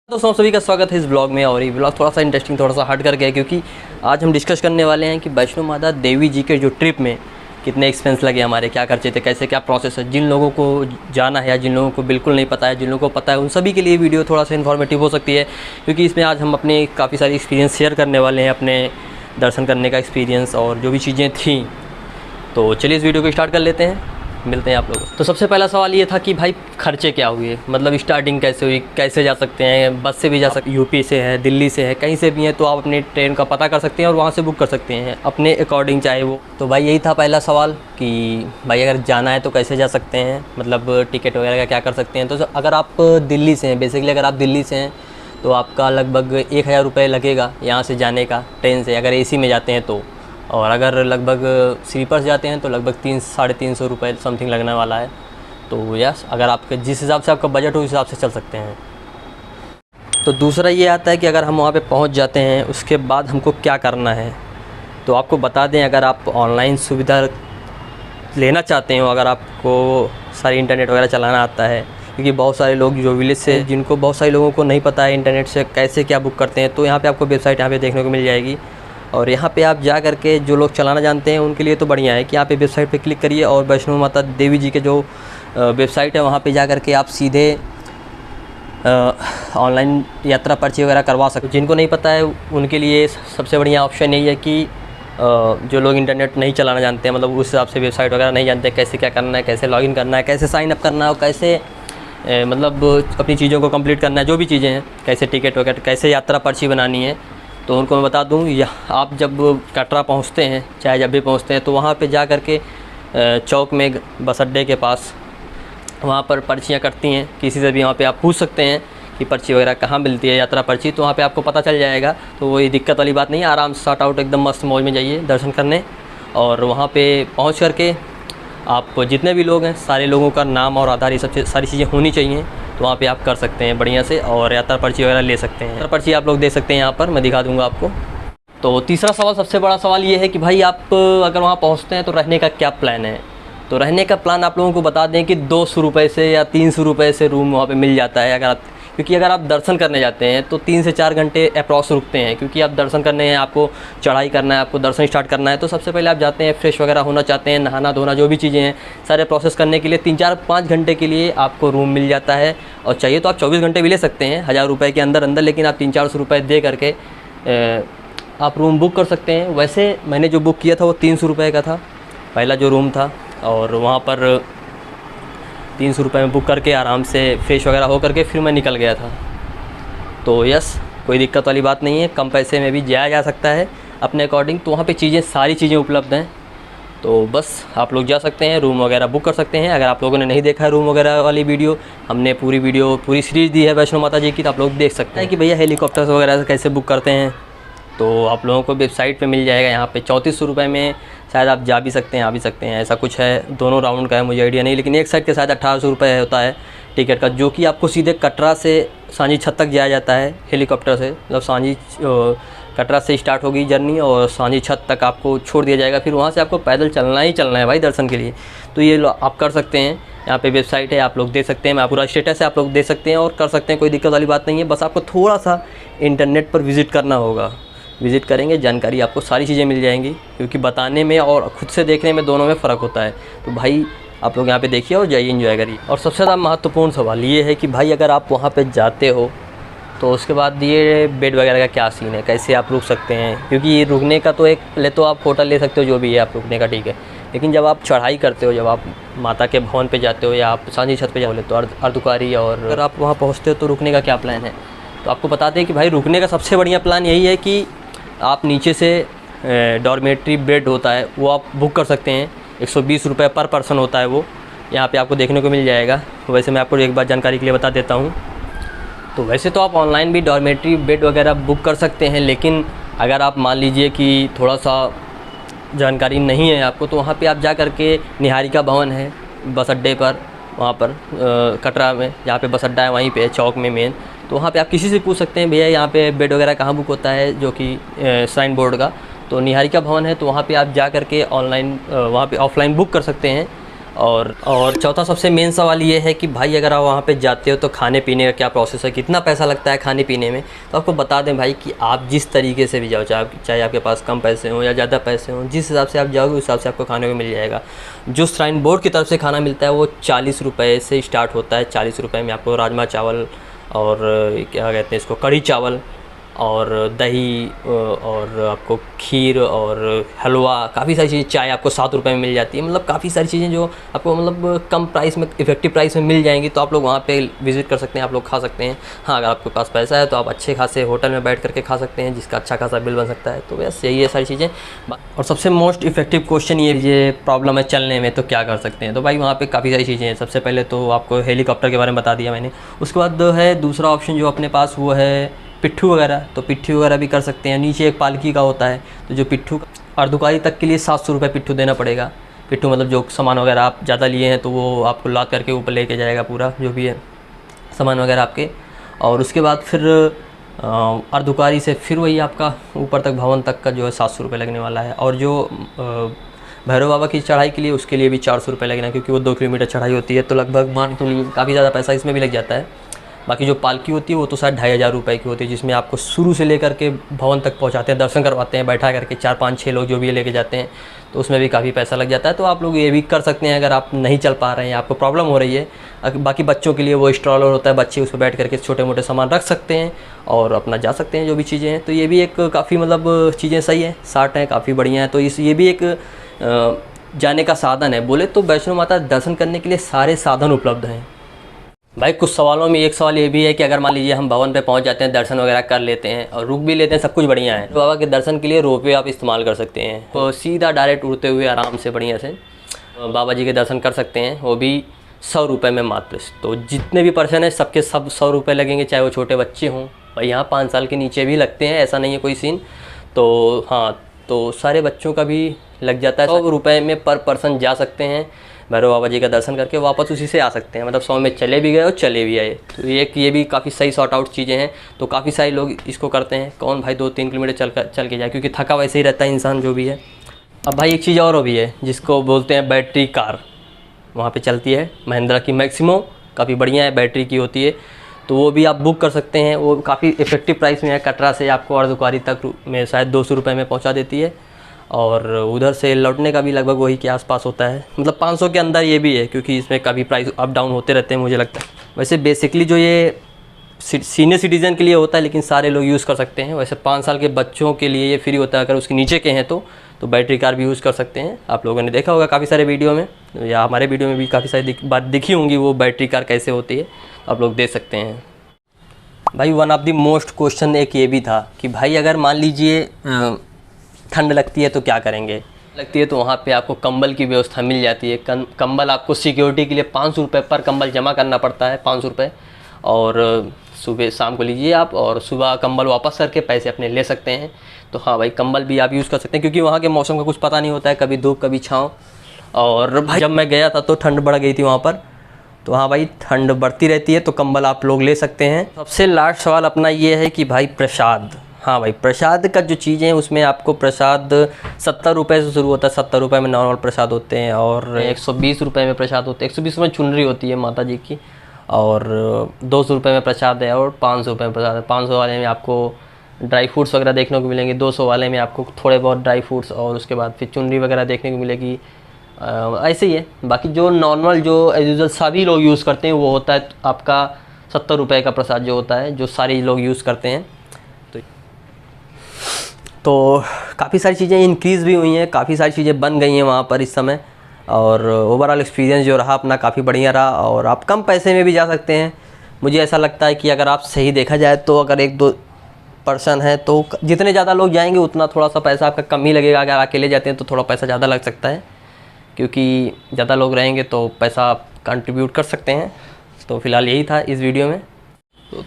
दोस्तों सभी का स्वागत है इस ब्लॉग में। और ये ब्लॉग थोड़ा सा इंटरेस्टिंग, थोड़ा सा हट कर गया, क्योंकि आज हम डिस्कस करने वाले हैं कि वैष्णो माता देवी जी के जो ट्रिप में कितने एक्सपेंस लगे हमारे, क्या खर्चे थे, कैसे क्या प्रोसेस है। जिन लोगों को जाना है या जिन लोगों को बिल्कुल नहीं पता है, जिन लोगों को पता है, उन सभी के लिए वीडियो थोड़ा सा इन्फॉर्मेटिव हो सकती है, क्योंकि इसमें आज हम अपने काफ़ी सारी एक्सपीरियंस शेयर करने वाले हैं, अपने दर्शन करने का एक्सपीरियंस और जो भी चीज़ें थी। तो चलिए इस वीडियो को स्टार्ट कर लेते हैं, मिलते हैं आप लोगों को। तो सबसे पहला सवाल ये था कि भाई खर्चे क्या हुए, मतलब स्टार्टिंग कैसे हुई, कैसे जा सकते हैं। बस से भी जा सकते, यूपी से है, दिल्ली से है, कहीं से भी है, तो आप अपने ट्रेन का पता कर सकते हैं और वहाँ से बुक कर सकते हैं अपने अकॉर्डिंग चाहे वो। तो भाई यही था पहला सवाल कि भाई अगर जाना है तो कैसे जा सकते हैं, मतलब टिकट वगैरह का क्या कर सकते हैं। तो अगर आप दिल्ली से हैं, बेसिकली अगर आप दिल्ली से हैं तो आपका लगभग 1000 रुपये लगेगा यहाँ से जाने का ट्रेन से, अगर AC में जाते हैं तो। और अगर लगभग स्लीपर्स जाते हैं तो लगभग 300-350 रुपये समथिंग लगने वाला है। तो यस, अगर आपके जिस हिसाब से आपका बजट हो उस हिसाब से चल सकते हैं। तो दूसरा ये आता है कि अगर हम वहाँ पे पहुँच जाते हैं उसके बाद हमको क्या करना है। तो आपको बता दें, अगर आप ऑनलाइन सुविधा लेना चाहते हो, अगर आपको सारी इंटरनेट वगैरह चलाना आता है, क्योंकि बहुत सारे लोग जो विलेज से, जिनको बहुत सारे लोगों को नहीं पता है इंटरनेट से कैसे क्या बुक करते हैं, तो यहाँ पे आपको वेबसाइट यहाँ पे देखने को मिल जाएगी। और यहाँ पे आप जा करके जो लोग चलाना जानते हैं उनके लिए तो बढ़िया है कि यहाँ पे वेबसाइट पे क्लिक करिए और वैष्णो माता देवी जी के जो वेबसाइट है वहाँ पे जा करके आप सीधे ऑनलाइन यात्रा पर्ची वगैरह करवा सकते। जिनको नहीं पता है उनके लिए सबसे बढ़िया ऑप्शन यही है कि जो लोग इंटरनेट नहीं चलाना जानते हैं, मतलब उस हिसाब से वेबसाइट वगैरह नहीं जानते कैसे क्या करना है, कैसे लॉगिन करना है, कैसे साइन अप करना है, और कैसे मतलब अपनी चीज़ों को कंप्लीट करना है, जो भी चीज़ें हैं, कैसे टिकट वगैरह, कैसे यात्रा पर्ची बनानी है। तो उनको मैं बता दूं, आप जब कटरा पहुंचते हैं, चाहे जब भी पहुंचते हैं, तो वहां पे जा कर के चौक में बस अड्डे के पास वहां पर पर्चियां कटती हैं। किसी से भी वहां पे आप पूछ सकते हैं कि पर्ची वगैरह कहाँ मिलती है, यात्रा पर्ची, तो वहाँ पे आपको पता चल जाएगा। तो वही दिक्कत वाली बात नहीं है, आराम से शॉर्ट आउट एकदम मस्त मौज में जाइए दर्शन करने। और वहाँ पर पहुँच करके आप जितने भी लोग हैं सारे लोगों का नाम और आधार, ये सब सारी चीज़ें होनी चाहिए। तो वहाँ पे आप कर सकते हैं बढ़िया से और यात्रा पर्ची वगैरह ले सकते हैं। यात्रा पर्ची आप लोग दे सकते हैं, यहाँ पर मैं दिखा दूँगा आपको। तो तीसरा सवाल, सबसे बड़ा सवाल ये है कि भाई आप अगर वहाँ पहुँचते हैं तो रहने का क्या प्लान है। तो रहने का प्लान आप लोगों को बता दें कि 200 रुपये से या 300 रुपये से रूम वहाँ पे मिल जाता है। क्योंकि अगर आप दर्शन करने जाते हैं तो 3 से 4 घंटे अप्रॉक्स रुकते हैं, क्योंकि आप दर्शन करने हैं, आपको चढ़ाई करना है, आपको दर्शन स्टार्ट करना है। तो सबसे पहले आप जाते हैं, फ्रेश वगैरह होना चाहते हैं, नहाना धोना जो भी चीज़ें हैं, सारे प्रोसेस करने के लिए 3-4-5 घंटे के लिए आपको रूम मिल जाता है। और चाहिए तो आप 24 घंटे भी ले सकते हैं 1000 रुपये के अंदर, लेकिन आप 300-400 रुपये दे करके आप रूम बुक कर सकते हैं। वैसे मैंने जो बुक किया था वो 300 रुपये का था, पहला जो रूम था, और वहाँ पर 300 रुपये में बुक करके आराम से फ्रेश वगैरह हो करके फिर मैं निकल गया था। तो यस, कोई दिक्कत वाली बात नहीं है, कम पैसे में भी जाया जा सकता है अपने अकॉर्डिंग। तो वहाँ पे सारी चीज़ें उपलब्ध हैं। तो बस आप लोग जा सकते हैं, रूम वगैरह बुक कर सकते हैं। अगर आप लोगों ने नहीं देखा है रूम वगैरह वाली वीडियो, हमने पूरी सीरीज़ दी है वैष्णो माता जी की, तो आप लोग देख सकते हैं कि भैया हेलीकॉप्टर वगैरह कैसे बुक करते हैं। तो आप लोगों को वेबसाइट पे मिल जाएगा। यहाँ पे 3400 रुपये में शायद आप जा भी सकते हैं, आ भी सकते हैं, ऐसा कुछ है। दोनों राउंड का है, मुझे आइडिया नहीं, लेकिन एक साइड के शायद 1800 रुपये होता है टिकट का, जो कि आपको सीधे कटरा से सांझी छत तक जाया जाता है हेलीकॉप्टर से। मतलब सांझी कटरा से स्टार्ट होगी जर्नी और सांझी छत तक आपको छोड़ दिया जाएगा। फिर वहाँ से आपको पैदल चलना ही चलना है भाई दर्शन के लिए। तो ये आप कर सकते हैं, यहाँ पे वेबसाइट है, आप लोग दे सकते हैं। मैं पूरा स्टेटस है, आप लोग दे सकते हैं और कर सकते हैं, कोई दिक्कत वाली बात नहीं है। बस आपको थोड़ा सा इंटरनेट पर विज़िट करना होगा। विज़िट करेंगे, जानकारी आपको सारी चीज़ें मिल जाएंगी, क्योंकि बताने में और ख़ुद से देखने में दोनों में फ़र्क होता है। तो भाई आप लोग यहाँ पे देखिए और जाइए, एंजॉय करिए। और सबसे ज़्यादा महत्वपूर्ण सवाल ये है कि भाई अगर आप वहाँ पे जाते हो तो उसके बाद ये बेड वगैरह का क्या सीन है, कैसे आप रुक सकते हैं। क्योंकि ये रुकने का तो एक ले तो आप होटल ले सकते हो, जो भी है आप रुकने का, ठीक है। लेकिन जब आप चढ़ाई करते हो, जब आप माता के भवन पे जाते हो या आप सांझी छत पे जाओ तो अर्धकुंवारी, और अगर आप वहाँ पहुँचते हो तो रुकने का क्या प्लान है। तो आपको बताते हैं कि भाई रुकने का सबसे बढ़िया प्लान यही है कि आप नीचे से डॉर्मेट्री बेड होता है वो आप बुक कर सकते हैं। 120 रुपये पर पर्सन होता है वो, यहाँ पे आपको देखने को मिल जाएगा। वैसे मैं आपको एक बार जानकारी के लिए बता देता हूँ। तो वैसे तो आप ऑनलाइन भी डॉर्मेट्री बेड वगैरह बुक कर सकते हैं, लेकिन अगर आप मान लीजिए कि थोड़ा सा जानकारी नहीं है आपको, तो वहाँ पे आप जा करके निहारिका भवन है बस अड्डे पर, वहाँ पर कटरा में जहाँ पे बस अड्डा है वहीं पे चौक में मेन। तो वहाँ पे आप किसी से पूछ सकते हैं, भैया यहाँ पे बेड वगैरह कहाँ बुक होता है, जो कि साइन बोर्ड का। तो निहारिका भवन है, तो वहाँ पे आप जा करके ऑनलाइन वहाँ पे ऑफ़लाइन बुक कर सकते हैं। और चौथा सबसे मेन सवाल ये है कि भाई अगर आप वहाँ पे जाते हो तो खाने पीने का क्या प्रोसेस है, कितना पैसा लगता है खाने पीने में। तो आपको बता दें भाई कि आप जिस तरीके से भी जाओ, चाहे आपके पास कम पैसे हों या ज़्यादा पैसे हों, जिस हिसाब से आप जाओगे उस हिसाब से आपको खाने को मिल जाएगा। जो श्राइन बोर्ड की तरफ से खाना मिलता है वो 40 रुपये से स्टार्ट होता है। 40 रुपये में आपको राजमा चावल और क्या कहते हैं इसको, कढ़ी चावल और दही और आपको खीर और हलवा, काफ़ी सारी चीज़ें, चाय आपको 7 रुपये में मिल जाती है। मतलब काफ़ी सारी चीज़ें जो आपको मतलब कम प्राइस में, इफेक्टिव प्राइस में मिल जाएंगी। तो आप लोग वहाँ पे विज़िट कर सकते हैं, आप लोग खा सकते हैं। हाँ, अगर आपके पास पैसा है तो आप अच्छे खासे होटल में बैठ करके खा सकते हैं, जिसका अच्छा खासा बिल बन सकता है। तो बस यही है सारी चीज़ें। और सबसे मोस्ट इफेक्टिव क्वेश्चन ये प्रॉब्लम है चलने में, तो क्या कर सकते हैं। तो भाई वहाँ पर काफ़ी सारी चीज़ें हैं। सबसे पहले तो आपको हेलीकॉप्टर के बारे में बता दिया मैंने। उसके बाद है दूसरा ऑप्शन जो अपने पास, वो है पिट्ठू वगैरह। तो पिट्ठू वगैरह भी कर सकते हैं। नीचे एक पालकी का होता है, तो जो पिट्ठू अर्धुकारी तक के लिए 700 रुपये पिट्ठू देना पड़ेगा। पिट्ठू मतलब जो सामान वगैरह आप ज़्यादा लिए हैं तो वो आपको लाद करके ऊपर लेके जाएगा, पूरा जो भी है सामान वगैरह आपके। और उसके बाद फिर अर्धुकारी से फिर वही आपका ऊपर तक, भवन तक का जो है 700 रुपये लगने वाला है। और जो भैरव बाबा की चढ़ाई के लिए, उसके लिए भी 400 रुपये लगना है, क्योंकि वो 2 किलोमीटर चढ़ाई होती है। तो लगभग मान तो लिए काफ़ी ज़्यादा पैसा इसमें भी लग जाता है। बाकी जो पालकी होती है वो तो शायद 2500 रुपये की होती है, जिसमें आपको शुरू से लेकर के भवन तक पहुंचाते हैं, दर्शन करवाते हैं बैठा करके, 4 5 6 लोग जो भी लेके जाते हैं। तो उसमें भी काफ़ी पैसा लग जाता है। तो आप लोग ये भी कर सकते हैं अगर आप नहीं चल पा रहे हैं, आपको प्रॉब्लम हो रही है। बाकी बच्चों के लिए वो स्ट्रॉलर होता है, बच्चे उस पर बैठ करके छोटे मोटे सामान रख सकते हैं और अपना जा सकते हैं जो भी चीज़ें हैं। तो ये भी एक काफ़ी मतलब चीज़ें सही है, 60 हैं, काफ़ी बढ़िया है। तो ये भी एक जाने का साधन है। बोले तो वैष्णो माता दर्शन करने के लिए सारे साधन उपलब्ध हैं। भाई कुछ सवालों में एक सवाल ये भी है कि अगर मान लीजिए हम भवन पे पहुंच जाते हैं, दर्शन वगैरह कर लेते हैं और रुक भी लेते हैं, सब कुछ बढ़िया है, तो बाबा के दर्शन के लिए रोपवे आप इस्तेमाल कर सकते हैं। तो सीधा डायरेक्ट उड़ते हुए आराम से बढ़िया से बाबा जी के दर्शन कर सकते हैं, वो भी 100 रुपये में मात्र। तो जितने भी पर्सन हैं सबके सब 100 रुपये लगेंगे, चाहे वो छोटे बच्चे हों। और यहाँ 5 साल के नीचे भी लगते हैं, ऐसा नहीं है कोई सीन। तो हाँ, तो सारे बच्चों का भी लग जाता है। 100 रुपये में पर पर्सन जा सकते हैं, भैरव बाबा जी का दर्शन करके वापस उसी से आ सकते हैं। मतलब 100 में चले भी गए और चले भी आए। तो ये भी काफ़ी सही सॉर्ट आउट चीज़ें हैं। तो काफ़ी सारे लोग इसको करते हैं। कौन भाई 2-3 किलोमीटर चल के जाए, क्योंकि थका वैसे ही रहता है इंसान जो भी है। अब भाई एक चीज़ और भी है जिसको बोलते हैं बैटरी कार, वहाँ पर चलती है महिंद्रा की मैक्सिमो, काफ़ी बढ़िया है, बैटरी की होती है। तो वो भी आप बुक कर सकते हैं, वो काफ़ी इफेक्टिव प्राइस में है। कटरा से आपको अर्धकुंवारी तक में शायद 200 रुपये में पहुँचा देती है, और उधर से लौटने का भी लगभग वही के आसपास होता है। मतलब 500 के अंदर ये भी है, क्योंकि इसमें कभी प्राइस अप डाउन होते रहते हैं मुझे लगता है। वैसे बेसिकली जो ये सीनियर सिटीज़न के लिए होता है, लेकिन सारे लोग यूज़ कर सकते हैं। वैसे 5 साल के बच्चों के लिए ये फ्री होता है, अगर उसके नीचे के हैं तो बैटरी कार भी यूज़ कर सकते हैं। आप लोगों ने देखा होगा काफ़ी सारे वीडियो में, या हमारे वीडियो में भी काफ़ी सारी बात दिखी होंगी वो बैटरी कार कैसे होती है, आप लोग देख सकते हैं। भाई one of the most question एक ये भी था कि भाई अगर मान लीजिए ठंड लगती है तो क्या करेंगे। लगती है तो वहाँ पे आपको कंबल की व्यवस्था मिल जाती है। कंबल आपको सिक्योरिटी के लिए 500 रुपये पर कंबल जमा करना पड़ता है, 500 रुपये। और सुबह शाम को लीजिए आप, और सुबह कंबल वापस करके पैसे अपने ले सकते हैं। तो हाँ भाई, कंबल भी आप यूज़ कर सकते हैं, क्योंकि वहाँ के मौसम का कुछ पता नहीं होता है, कभी धूप कभी छाँव। और भाई जब मैं गया था तो ठंड बढ़ गई थी वहाँ पर। तो हाँ भाई, ठंड बढ़ती रहती है, तो कंबल आप लोग ले सकते हैं। सबसे लास्ट सवाल अपना ये है कि भाई प्रसाद, हाँ भाई प्रसाद का जो चीज़ें हैं उसमें आपको प्रसाद 70 रुपये से शुरू होता है। 70 रुपये में नॉर्मल प्रसाद होते हैं, और 120 रुपये में प्रसाद होते हैं। 120 में चुनरी होती है माता जी की, और 200 रुपये में प्रसाद है, और 500 रुपये में प्रसाद है। 500 वाले में आपको ड्राई फ्रूट्स वगैरह देखने को मिलेंगे, 200 वाले में आपको थोड़े बहुत ड्राई फ्रूट्स, और उसके बाद फिर चुनरी वगैरह देखने को मिलेगी। ऐसे ही है। बाकी जो नॉर्मल जो एज यूजुअल सभी लोग यूज़ करते हैं वो होता है आपका 70 रुपये का प्रसाद जो होता है, जो सारे लोग यूज़ करते हैं। तो काफ़ी सारी चीज़ें इंक्रीज़ भी हुई हैं, काफ़ी सारी चीज़ें बन गई हैं वहाँ पर इस समय। और ओवरऑल एक्सपीरियंस जो रहा अपना काफ़ी बढ़िया रहा, और आप कम पैसे में भी जा सकते हैं। मुझे ऐसा लगता है कि अगर आप सही देखा जाए तो अगर 1-2 पर्सन है तो जितने ज़्यादा लोग जाएंगे उतना थोड़ा सा पैसा आपका कम ही लगेगा। अगर अकेले जाते हैं तो थोड़ा पैसा ज़्यादा लग सकता है, क्योंकि ज़्यादा लोग रहेंगे तो पैसा आप कंट्रीब्यूट कर सकते हैं। तो फ़िलहाल यही था इस वीडियो में।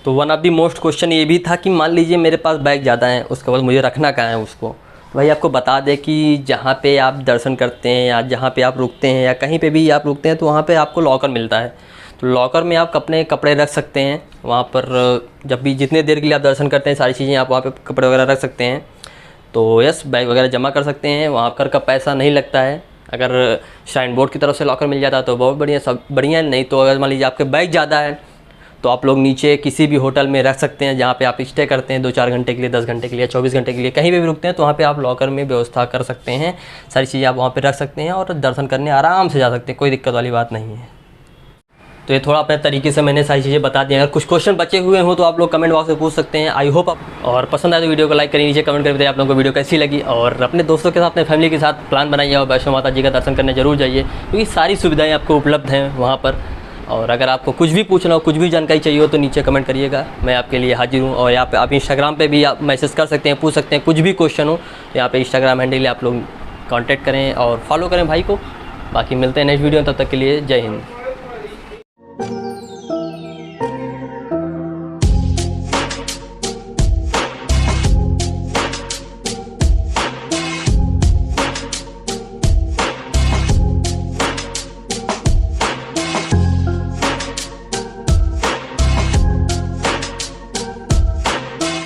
तो one of the most question ये भी था कि मान लीजिए मेरे पास बैग ज़्यादा है, उसके बाद मुझे रखना कहाँ है उसको। भाई आपको बता दें कि जहाँ पे आप दर्शन करते हैं या जहाँ पे आप रुकते हैं या कहीं पे भी आप रुकते हैं तो वहाँ पे आपको लॉकर मिलता है। तो लॉकर में आप अपने कपड़े रख सकते हैं वहाँ पर। जब भी जितने देर के लिए आप दर्शन करते हैं सारी चीज़ें आप वहाँ पे कपड़े वगैरह रख सकते हैं। तो यस, बैग वगैरह जमा कर सकते हैं, वहाँ कर का पैसा नहीं लगता है। अगर श्राइन बोर्ड की तरफ से लॉकर मिल जाता है तो बहुत बढ़िया, सब बढ़िया। नहीं तो अगर मान लीजिए आपके बैग ज़्यादा है तो आप लोग नीचे किसी भी होटल में रख सकते हैं जहाँ पे आप स्टे करते हैं 2-4 घंटे के लिए, 10 घंटे के लिए, 24 घंटे के लिए, कहीं भी रुकते हैं तो वहाँ पे आप लॉकर में व्यवस्था कर सकते हैं। सारी चीज़ें आप वहाँ पे रख सकते हैं और दर्शन करने आराम से जा सकते हैं, कोई दिक्कत वाली बात नहीं है। तो ये थोड़ा अपने तरीके से मैंने सारी चीज़ें बता दी। अगर कुछ क्वेश्चन बचे हुए हो तो आप लोग कमेंट बॉक्स में पूछ सकते हैं। आई होप आप, और पसंद आए तो वीडियो को लाइक करिए, नीचे कमेंट करके बताइए आप लोगों को वीडियो कैसी लगी। और अपने दोस्तों के साथ, अपने फैमिली के साथ प्लान बनाइए और वैष्णो माता जी का दर्शन करने जरूर जाइए, क्योंकि सारी सुविधाएँ आपको उपलब्ध हैं वहाँ पर। और अगर आपको कुछ भी पूछना हो, कुछ भी जानकारी चाहिए हो तो नीचे कमेंट करिएगा, मैं आपके लिए हाजिर हूँ। और यहाँ पे आप इंस्टाग्राम पे भी आप मैसेज कर सकते हैं, पूछ सकते हैं, कुछ भी क्वेश्चन हो यहाँ पे इंस्टाग्राम हैंडल आप लोग कांटेक्ट करें और फॉलो करें भाई को। बाकी मिलते हैं नेक्स्ट वीडियो में, तब तक के लिए जय हिंद।